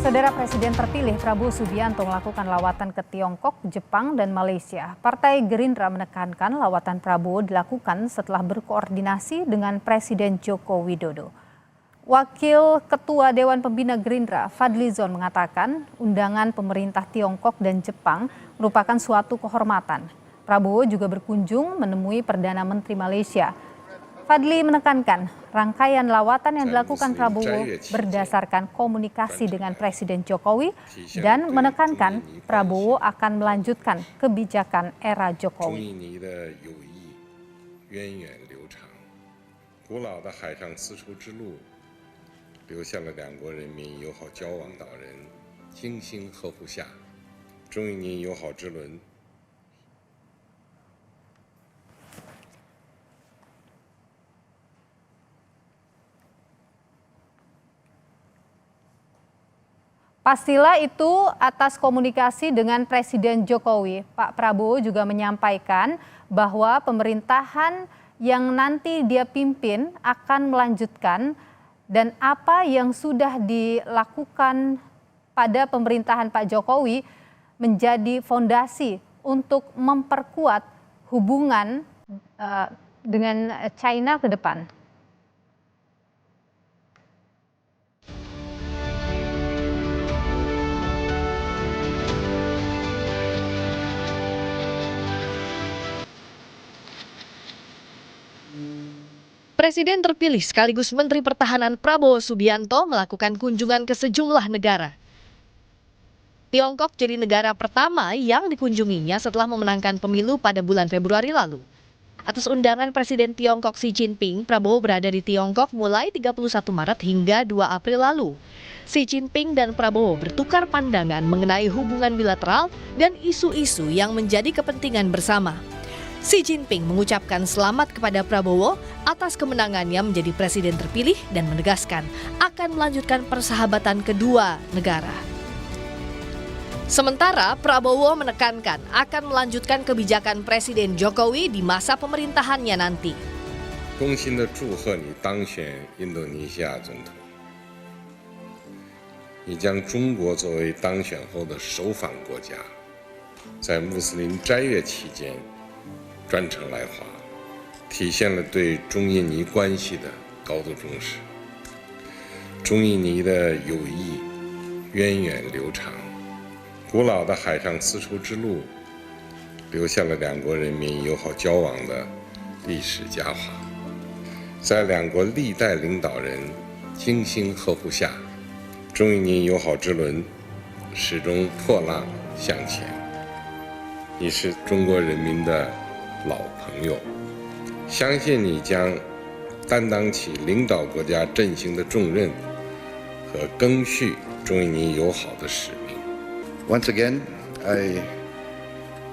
Saudara Presiden terpilih Prabowo Subianto melakukan lawatan ke Tiongkok, Jepang, dan Malaysia. Partai Gerindra menekankan lawatan Prabowo dilakukan setelah berkoordinasi dengan Presiden Joko Widodo. Wakil Ketua Dewan Pembina Gerindra, Fadlizon, mengatakan undangan pemerintah Tiongkok dan Jepang merupakan suatu kehormatan. Prabowo juga berkunjung menemui Perdana Menteri Malaysia. Fadli menekankan rangkaian lawatan yang dilakukan Prabowo berdasarkan komunikasi dengan Presiden Jokowi dan menekankan Prabowo akan melanjutkan kebijakan era Jokowi. Pastilah itu atas komunikasi dengan Presiden Jokowi. Pak Prabowo juga menyampaikan bahwa pemerintahan yang nanti dia pimpin akan melanjutkan dan apa yang sudah dilakukan pada pemerintahan Pak Jokowi menjadi fondasi untuk memperkuat hubungan dengan China ke depan. Presiden terpilih sekaligus Menteri Pertahanan Prabowo Subianto melakukan kunjungan ke sejumlah negara. Tiongkok jadi negara pertama yang dikunjunginya setelah memenangkan pemilu pada bulan Februari lalu. Atas undangan Presiden Tiongkok Xi Jinping, Prabowo berada di Tiongkok mulai 31 Maret hingga 2 April lalu. Xi Jinping dan Prabowo bertukar pandangan mengenai hubungan bilateral dan isu-isu yang menjadi kepentingan bersama. Xi Jinping mengucapkan selamat kepada Prabowo atas kemenangannya menjadi presiden terpilih dan menegaskan akan melanjutkan persahabatan kedua negara. Sementara Prabowo menekankan akan melanjutkan kebijakan Presiden Jokowi di masa pemerintahannya nanti. 衷心地祝贺你当选印度尼西亚总统。你将中国作为当选后的首访国家，在穆斯林斋月期间 专程来华，体现了对中印尼关系的高度重视。中印尼的友谊源远流长，古老的海上丝绸之路留下了两国人民友好交往的历史佳话。在两国历代领导人精心呵护下，中印尼友好之轮始终破浪向前。你是中国人民的 老朋友，相信你将担当起领导国家振兴的重任和赓续中印尼友好的使命。Once again, I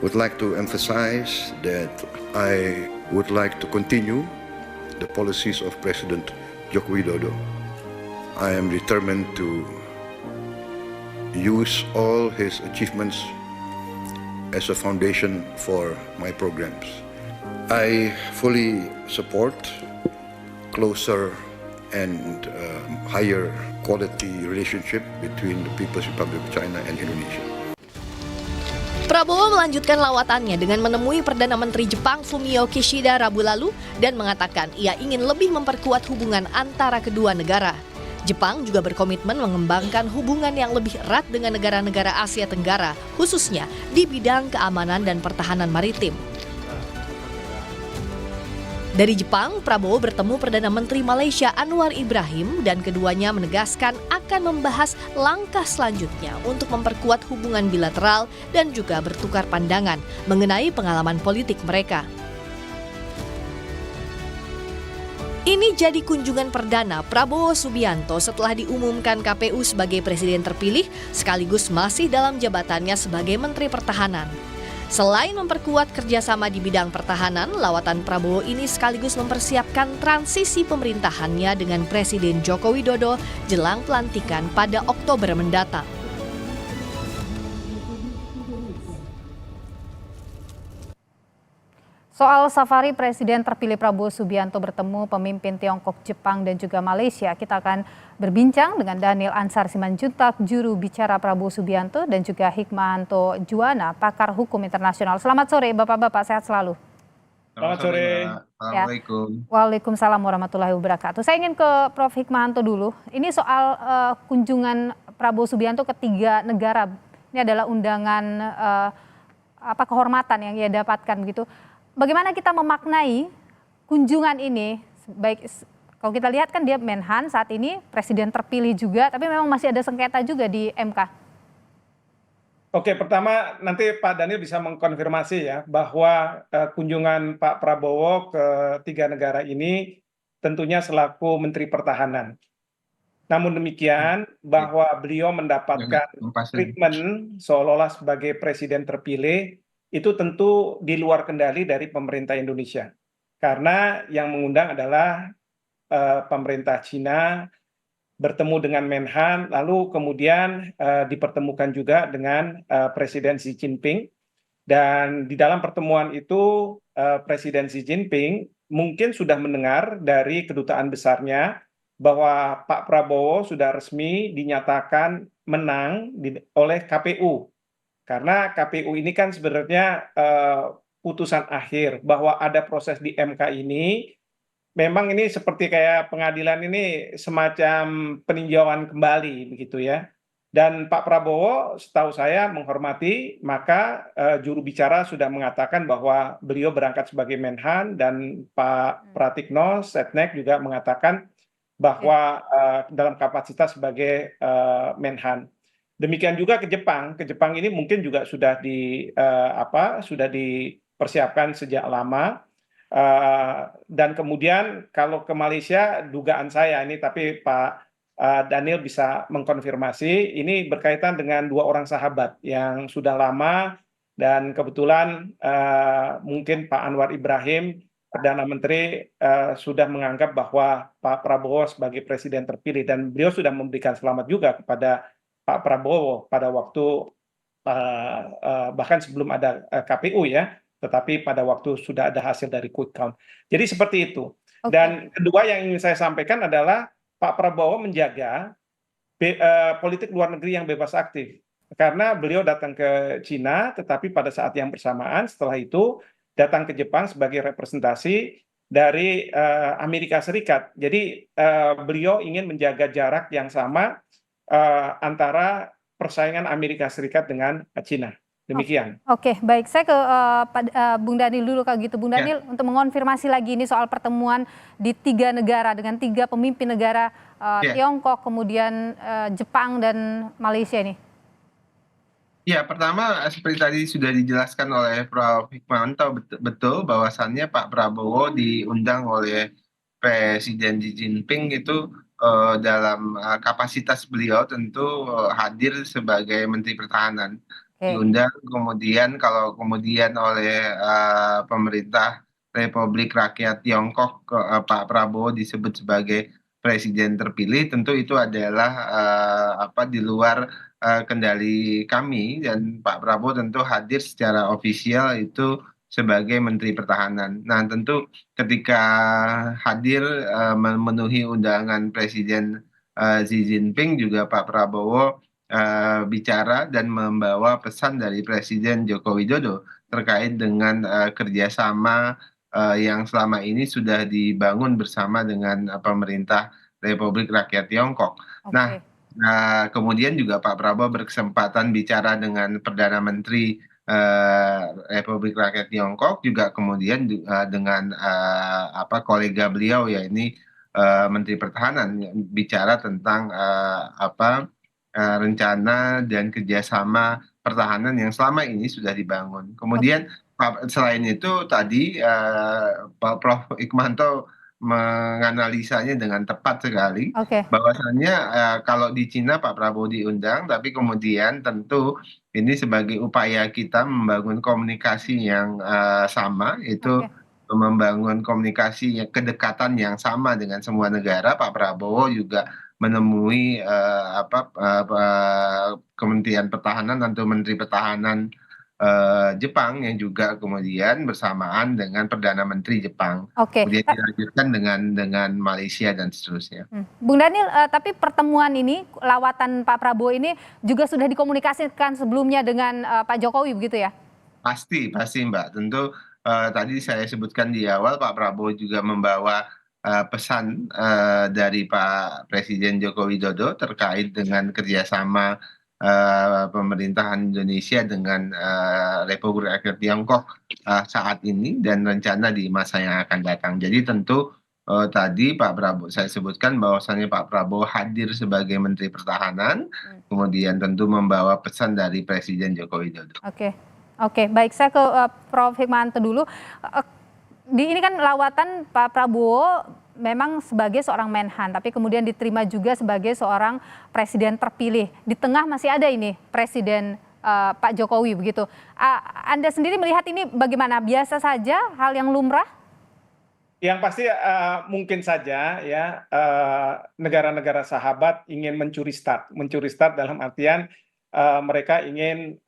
would like to emphasize that I would like to continue the policies of President Joko Widodo. I am determined to use all his achievements as a foundation for my programs. I fully support closer and higher quality relationship between the People's Republic of China and Indonesia. Prabowo melanjutkan lawatannya dengan menemui Perdana Menteri Jepang Fumio Kishida Rabu lalu dan mengatakan ia ingin lebih memperkuat hubungan antara kedua negara. Jepang juga berkomitmen mengembangkan hubungan yang lebih erat dengan negara-negara Asia Tenggara, khususnya di bidang keamanan dan pertahanan maritim. Dari Jepang, Prabowo bertemu Perdana Menteri Malaysia Anwar Ibrahim dan keduanya menegaskan akan membahas langkah selanjutnya untuk memperkuat hubungan bilateral dan juga bertukar pandangan mengenai pengalaman politik mereka. Ini jadi kunjungan perdana Prabowo Subianto setelah diumumkan KPU sebagai presiden terpilih sekaligus masih dalam jabatannya sebagai Menteri Pertahanan. Selain memperkuat kerjasama di bidang pertahanan, lawatan Prabowo ini sekaligus mempersiapkan transisi pemerintahannya dengan Presiden Joko Widodo jelang pelantikan pada Oktober mendatang. Soal safari Presiden terpilih Prabowo Subianto bertemu pemimpin Tiongkok, Jepang, dan juga Malaysia, kita akan berbincang dengan Daniel Ansar Simanjuntak, juru bicara Prabowo Subianto, dan juga Hikmahanto Juwana, pakar hukum internasional. Selamat sore Bapak-Bapak, sehat selalu. Selamat sore. Assalamualaikum. Waalaikumsalam warahmatullahi wabarakatuh. Saya ingin ke Prof. Hikmahanto dulu. Ini soal kunjungan Prabowo Subianto ke 3 negara. Ini adalah undangan kehormatan yang ia dapatkan begitu. Bagaimana kita memaknai kunjungan ini? Baik, kalau kita lihat kan dia Menhan saat ini, presiden terpilih juga, tapi memang masih ada sengketa juga di MK. Oke, pertama nanti Pak Daniel bisa mengkonfirmasi ya bahwa kunjungan Pak Prabowo ke 3 negara ini tentunya selaku Menteri Pertahanan. Namun demikian bahwa beliau mendapatkan treatment seolah-olah sebagai presiden terpilih itu tentu di luar kendali dari pemerintah Indonesia. Karena yang mengundang adalah pemerintah Cina bertemu dengan Menhan, lalu kemudian dipertemukan juga dengan Presiden Xi Jinping. Dan di dalam pertemuan itu Presiden Xi Jinping mungkin sudah mendengar dari kedutaan besarnya bahwa Pak Prabowo sudah resmi dinyatakan menang oleh KPU. Karena KPU ini kan sebenarnya putusan akhir bahwa ada proses di MK ini, memang ini seperti kayak pengadilan ini semacam peninjauan kembali begitu ya. Dan Pak Prabowo setahu saya menghormati, maka juru bicara sudah mengatakan bahwa beliau berangkat sebagai Menhan, dan Pak Pratikno Setnek juga mengatakan bahwa dalam kapasitas sebagai Menhan. Demikian juga ke Jepang. Ke Jepang ini mungkin juga sudah dipersiapkan sejak lama. Dan kemudian kalau ke Malaysia, dugaan saya ini, tapi Pak Daniel bisa mengkonfirmasi, ini berkaitan dengan 2 orang sahabat yang sudah lama, dan kebetulan mungkin Pak Anwar Ibrahim, Perdana Menteri, sudah menganggap bahwa Pak Prabowo sebagai presiden terpilih, dan beliau sudah memberikan selamat juga kepada Pak Prabowo pada waktu bahkan sebelum ada KPU ya, tetapi pada waktu sudah ada hasil dari quick count. Jadi seperti itu. Oke. Dan kedua yang ingin saya sampaikan adalah Pak Prabowo menjaga politik luar negeri yang bebas aktif. Karena beliau datang ke Cina, tetapi pada saat yang bersamaan setelah itu datang ke Jepang sebagai representasi dari Amerika Serikat. Jadi beliau ingin menjaga jarak yang sama antara persaingan Amerika Serikat dengan Cina. Demikian. Oke, baik. Saya ke Bung Daniel dulu kalau gitu. Bung Daniel, untuk mengonfirmasi lagi ini soal pertemuan di 3 negara dengan 3 pemimpin negara, Tiongkok, kemudian Jepang dan Malaysia ini. Ya, pertama seperti tadi sudah dijelaskan oleh Prof. Hikmahanto, betul bahwasannya Pak Prabowo diundang oleh Presiden Xi Jinping itu dalam kapasitas beliau tentu hadir sebagai Menteri Pertahanan. Diundang, kemudian kalau kemudian oleh pemerintah Republik Rakyat Tiongkok Pak Prabowo disebut sebagai presiden terpilih, tentu itu adalah di luar kendali kami, dan Pak Prabowo tentu hadir secara ofisial itu sebagai Menteri Pertahanan. Nah, tentu ketika hadir memenuhi undangan Presiden Xi Jinping, juga Pak Prabowo bicara dan membawa pesan dari Presiden Joko Widodo terkait dengan kerjasama yang selama ini sudah dibangun bersama dengan pemerintah Republik Rakyat Tiongkok. Nah, kemudian juga Pak Prabowo berkesempatan bicara dengan Perdana Menteri Republik Rakyat Tiongkok, juga kemudian dengan kolega beliau, ya ini Menteri Pertahanan, bicara tentang rencana dan kerjasama pertahanan yang selama ini sudah dibangun. Kemudian selain itu tadi Pak Prof. Hikmahanto menganalisanya dengan tepat sekali, bahwasannya kalau di Cina Pak Prabowo diundang, tapi kemudian tentu ini sebagai upaya kita membangun komunikasi yang sama, itu membangun komunikasi kedekatan yang sama dengan semua negara. Pak Prabowo juga menemui Kementerian Pertahanan atau Menteri Pertahanan Jepang yang juga kemudian bersamaan dengan Perdana Menteri Jepang. Oke. Kemudian dilanjutkan dengan Malaysia dan seterusnya. Bung Daniel, tapi pertemuan ini, lawatan Pak Prabowo ini juga sudah dikomunikasikan sebelumnya dengan Pak Jokowi begitu ya? Pasti Mbak. Tentu tadi saya sebutkan di awal Pak Prabowo juga membawa pesan dari Pak Presiden Joko Widodo terkait dengan kerjasama pemerintahan Indonesia dengan Republik Rakyat Tiongkok saat ini dan rencana di masa yang akan datang. Jadi tentu tadi Pak Prabowo saya sebutkan bahwasannya Pak Prabowo hadir sebagai Menteri Pertahanan, kemudian tentu membawa pesan dari Presiden Joko Widodo. Oke, baik, saya ke Prof. Hikmahanto dulu. Ini kan lawatan Pak Prabowo memang sebagai seorang Menhan, tapi kemudian diterima juga sebagai seorang presiden terpilih. Di tengah masih ada ini Presiden Pak Jokowi begitu. Anda sendiri melihat ini bagaimana? Biasa saja, hal yang lumrah? Yang pasti mungkin saja ya negara-negara sahabat ingin mencuri start dalam artian mereka ingin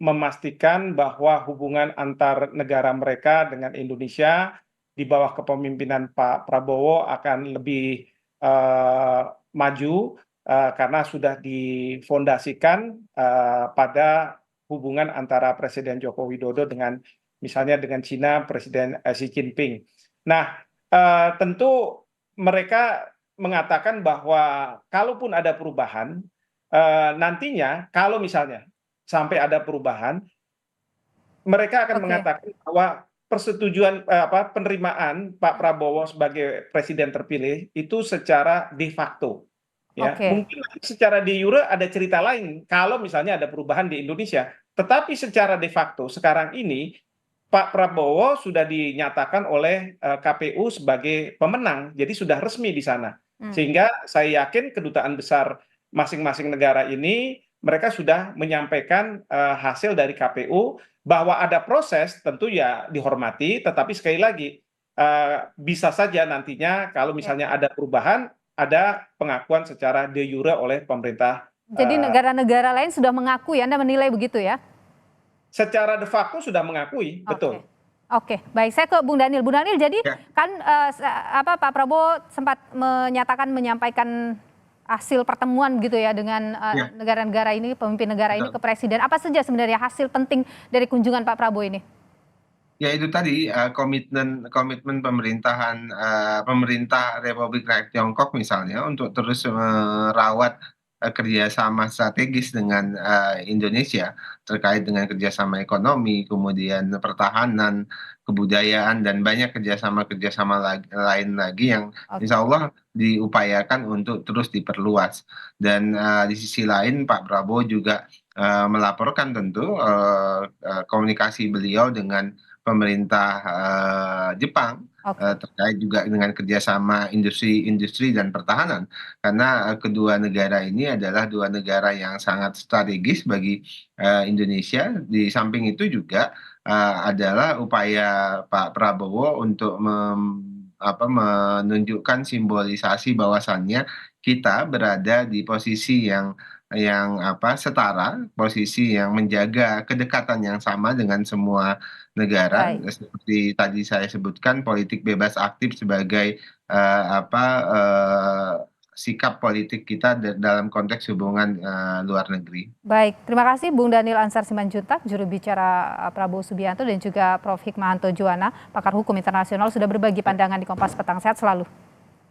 memastikan bahwa hubungan antar negara mereka dengan Indonesia di bawah kepemimpinan Pak Prabowo akan lebih maju karena sudah difondasikan pada hubungan antara Presiden Joko Widodo dengan misalnya dengan Cina, Presiden Xi Jinping. Nah, tentu mereka mengatakan bahwa kalaupun ada perubahan, nantinya kalau misalnya sampai ada perubahan, mereka akan mengatakan bahwa persetujuan penerimaan Pak Prabowo sebagai presiden terpilih itu secara de facto. Ya, mungkin secara de jure ada cerita lain kalau misalnya ada perubahan di Indonesia, tetapi secara de facto sekarang ini Pak Prabowo sudah dinyatakan oleh KPU sebagai pemenang, jadi sudah resmi di sana. Sehingga saya yakin kedutaan besar masing-masing negara ini mereka sudah menyampaikan hasil dari KPU bahwa ada proses tentu ya dihormati, tetapi sekali lagi bisa saja nantinya kalau misalnya ada perubahan, ada pengakuan secara de jure oleh pemerintah. Jadi negara-negara lain sudah mengakui, Anda menilai begitu ya? Secara de facto sudah mengakui, betul. Oke, baik, saya ke Bung Daniel. Bung Daniel, jadi kan Pak Prabowo sempat menyampaikan hasil pertemuan gitu ya dengan negara-negara ini, pemimpin negara ini ke presiden. Apa saja sebenarnya hasil penting dari kunjungan Pak Prabowo ini? Ya itu tadi komitmen pemerintah Republik Rakyat Tiongkok misalnya untuk terus merawat kerjasama strategis dengan Indonesia terkait dengan kerjasama ekonomi, kemudian pertahanan, kebudayaan, dan banyak kerjasama lain lagi yang insya Allah diupayakan untuk terus diperluas. Dan di sisi lain Pak Prabowo juga melaporkan tentu komunikasi beliau dengan pemerintah Jepang terkait juga dengan kerjasama industri dan pertahanan, karena kedua negara ini adalah dua negara yang sangat strategis bagi Indonesia. Di samping itu juga adalah upaya Pak Prabowo untuk menunjukkan simbolisasi bahwasannya kita berada di posisi yang setara, posisi yang menjaga kedekatan yang sama dengan semua negara. Seperti tadi saya sebutkan, politik bebas aktif sebagai sikap politik kita dalam konteks hubungan luar negeri. Baik, terima kasih Bung Daniel Ansar Simanjuntak, juru bicara Prabowo Subianto, dan juga Prof. Hikmahanto Juwana, pakar hukum internasional, sudah berbagi pandangan di Kompas Petang. Sehat selalu.